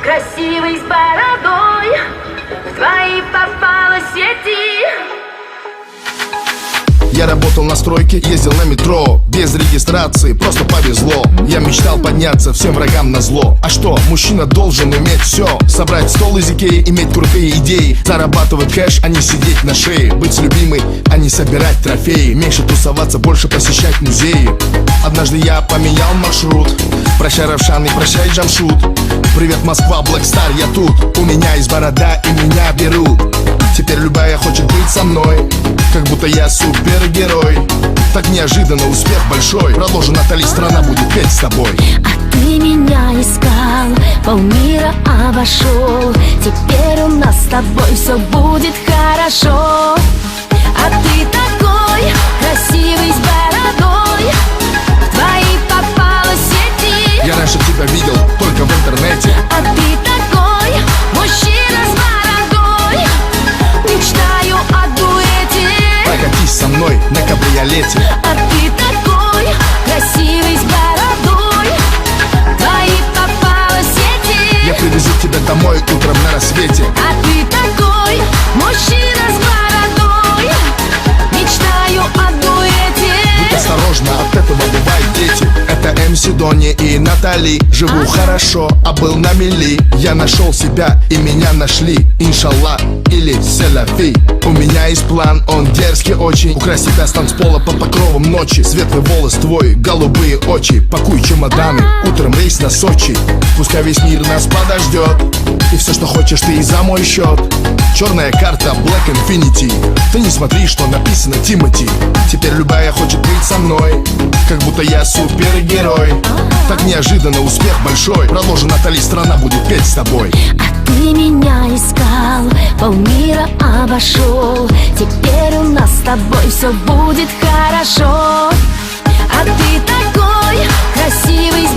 красивый с бородой, в твои попала сети. Я работал на стройке, ездил на метро, без регистрации, просто повезло. Я мечтал подняться всем врагам на зло. А что, мужчина должен иметь все: собрать стол из Икеи, иметь крутые идеи, зарабатывать кэш, а не сидеть на шее, быть любимой, а не собирать трофеи, меньше тусоваться, больше посещать музеи. Однажды я поменял маршрут. Прощай, Равшан, и прощай, Джамшут. Привет, Москва, Black Star, я тут. У меня есть борода и меня берут. Теперь любая хочет быть со мной, как будто я супергерой. Так неожиданно успех большой. Продолжи, Натали, страна будет петь с тобой. А ты меня искал, полмира обошел. Теперь у нас с тобой все будет хорошо. А ты такой красивый с бородой, в твои попала сети. Я раньше тебя видел только в интернете. А ты такой мужчина с бородой, мечтаю о дуэте. Прокатись со мной на кабриолете. А ты такой красивый с бородой, в твои попала сети. Я привезу тебя домой утром на рассвете. А ты такой мужчина с бородой, мечтаю о дуэте. Будь осторожна, от этого бывают дети. Это МС Дони и Натали. Живу хорошо, а был на мели. Я нашел себя и меня нашли. Иншаллах или селяфи. У меня есть план, он дерзкий очень. Украсть тебя с танцпола под покровом ночи. Светлый волос твой, голубые очи. Пакуй чемоданы, утром рейс на Сочи. Пускай весь мир нас подождет, и все, что хочешь, ты и за мой счет. Черная карта Black Infinity. Ты не смотри, что написано Тимати. Теперь любая хочет быть со мной, как будто я супергерой. Так неожиданно успех большой. Продолжи, Натали, страна будет петь с тобой. А ты меня искал, полмира обошел. Теперь у нас с тобой все будет хорошо. А ты такой красивый с